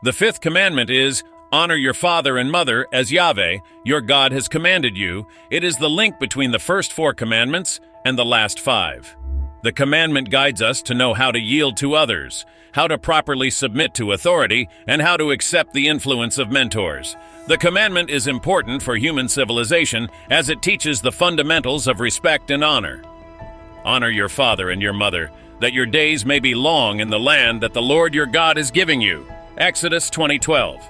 The fifth commandment is, honor your father and mother as YeHoVa, your God, has commanded you. It is the link between the first 4 commandments and the last 5. The commandment guides us to know how to yield to others, how to properly submit to authority, and how to accept the influence of mentors. The commandment is important for human civilization as it teaches the fundamentals of respect and honor. Honor your father and your mother, that your days may be long in the land that the Lord your God is giving you. Exodus 20:12.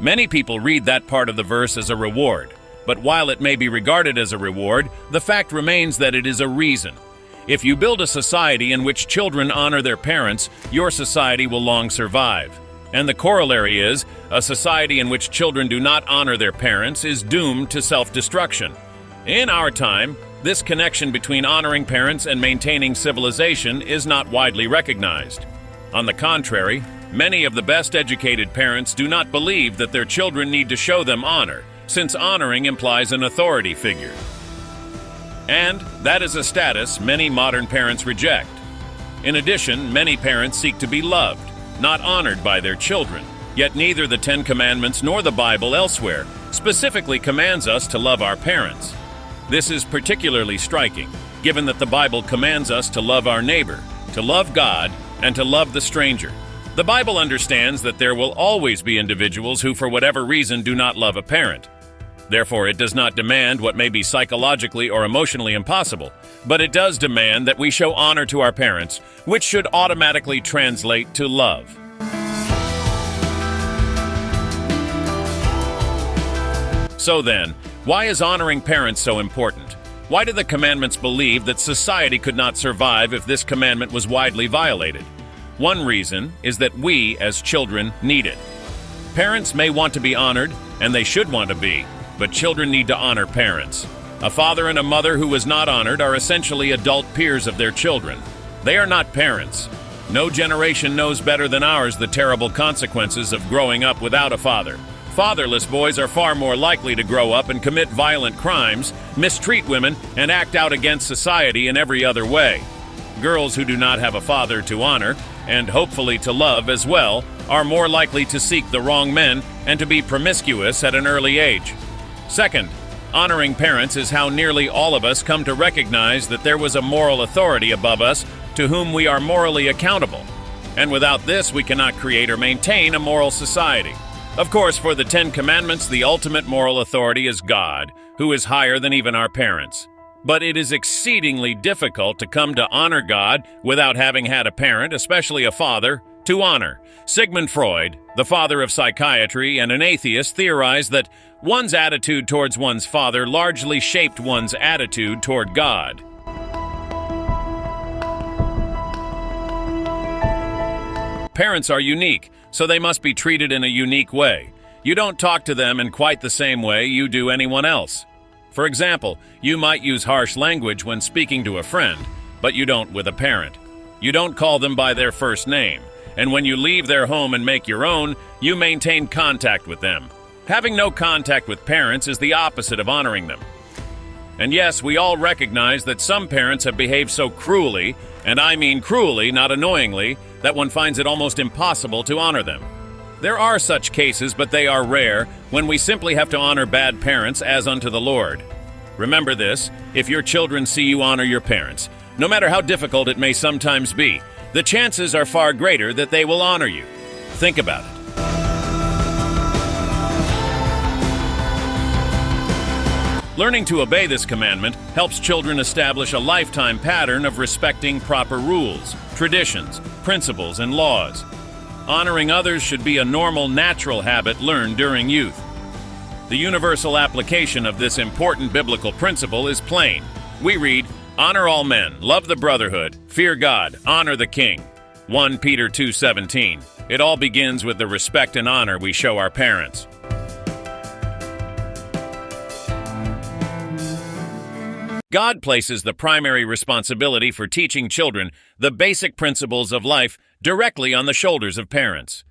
Many people read that part of the verse as a reward, but while it may be regarded as a reward, the fact remains that it is a reason. If you build a society in which children honor their parents, your society will long survive. And the corollary is, a society in which children do not honor their parents is doomed to self-destruction. In our time, this connection between honoring parents and maintaining civilization is not widely recognized. On the contrary, many of the best educated parents do not believe that their children need to show them honor, since honoring implies an authority figure. And that is a status many modern parents reject. In addition, many parents seek to be loved, not honored by their children. Yet neither the 10 Commandments nor the Bible elsewhere specifically commands us to love our parents. This is particularly striking, given that the Bible commands us to love our neighbor, to love God, and to love the stranger. The Bible understands that there will always be individuals who, for whatever reason, do not love a parent. Therefore, it does not demand what may be psychologically or emotionally impossible, but it does demand that we show honor to our parents, which should automatically translate to love. So then, why is honoring parents so important? Why do the commandments believe that society could not survive if this commandment was widely violated? One reason is that we, as children, need it. Parents may want to be honored, and they should want to be, but children need to honor parents. A father and a mother who is not honored are essentially adult peers of their children. They are not parents. No generation knows better than ours the terrible consequences of growing up without a father. Fatherless boys are far more likely to grow up and commit violent crimes, mistreat women, and act out against society in every other way. Girls who do not have a father to honor, and hopefully to love as well, are more likely to seek the wrong men and to be promiscuous at an early age. Second, honoring parents is how nearly all of us come to recognize that there was a moral authority above us to whom we are morally accountable. And without this, we cannot create or maintain a moral society. Of course, for the 10 Commandments, the ultimate moral authority is God, who is higher than even our parents. But it is exceedingly difficult to come to honor God without having had a parent, especially a father, to honor. Sigmund Freud, the father of psychiatry and an atheist, theorized that one's attitude towards one's father largely shaped one's attitude toward God. Parents are unique, so they must be treated in a unique way. You don't talk to them in quite the same way you do anyone else. For example, you might use harsh language when speaking to a friend, but you don't with a parent. You don't call them by their first name, and when you leave their home and make your own, you maintain contact with them. Having no contact with parents is the opposite of honoring them. And yes, we all recognize that some parents have behaved so cruelly, and I mean cruelly, not annoyingly, that one finds it almost impossible to honor them. There are such cases, but they are rare, when we simply have to honor bad parents as unto the Lord. Remember this, if your children see you honor your parents, no matter how difficult it may sometimes be, the chances are far greater that they will honor you. Think about it. Learning to obey this commandment helps children establish a lifetime pattern of respecting proper rules, traditions, principles, and laws. Honoring others should be a normal, natural habit learned during youth. The universal application of this important biblical principle is plain. We read, "Honor all men, love the brotherhood, fear God, honor the king." 1 Peter 2:17. It all begins with the respect and honor we show our parents. God places the primary responsibility for teaching children the basic principles of life directly on the shoulders of parents.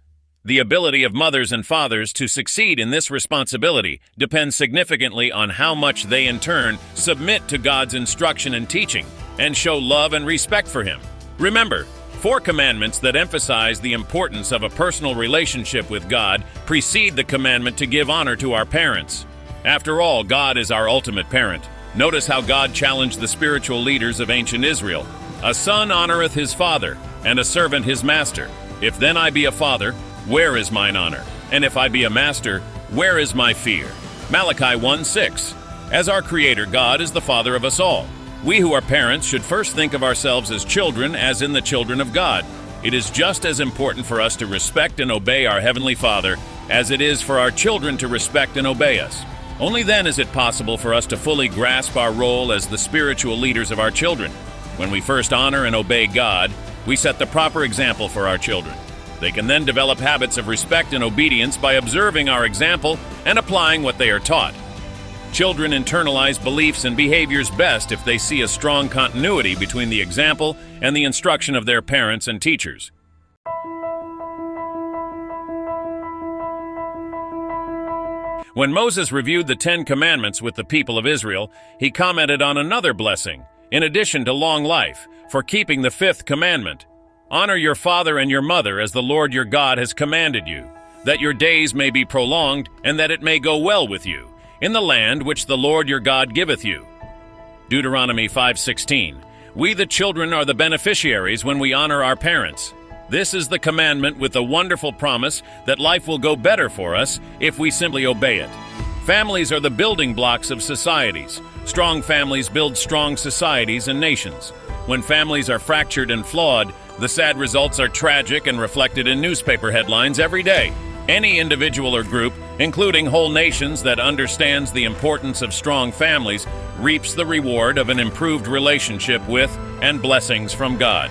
The ability of mothers and fathers to succeed in this responsibility depends significantly on how much they in turn submit to God's instruction and teaching and show love and respect for Him. Remember, 4 commandments that emphasize the importance of a personal relationship with God precede the commandment to give honor to our parents. After all, God is our ultimate parent. Notice how God challenged the spiritual leaders of ancient Israel. A son honoreth his father, and a servant his master. If then I be a father, where is mine honor? And if I be a master, where is my fear? Malachi 1:6. As our Creator, God is the Father of us all. We who are parents should first think of ourselves as children, as in the children of God. It is just as important for us to respect and obey our Heavenly Father as it is for our children to respect and obey us. Only then is it possible for us to fully grasp our role as the spiritual leaders of our children. When we first honor and obey God, we set the proper example for our children. They can then develop habits of respect and obedience by observing our example and applying what they are taught. Children internalize beliefs and behaviors best if they see a strong continuity between the example and the instruction of their parents and teachers. When Moses reviewed the 10 commandments with the people of Israel, he commented on another blessing, in addition to long life, for keeping the 5th commandment. Honor your father and your mother as the Lord your God has commanded you, that your days may be prolonged and that it may go well with you, in the land which the Lord your God giveth you. Deuteronomy 5:16. We the children are the beneficiaries when we honor our parents. This is the commandment with the wonderful promise that life will go better for us if we simply obey it. Families are the building blocks of societies. Strong families build strong societies and nations. When families are fractured and flawed, the sad results are tragic and reflected in newspaper headlines every day. Any individual or group, including whole nations, that understands the importance of strong families reaps the reward of an improved relationship with and blessings from God.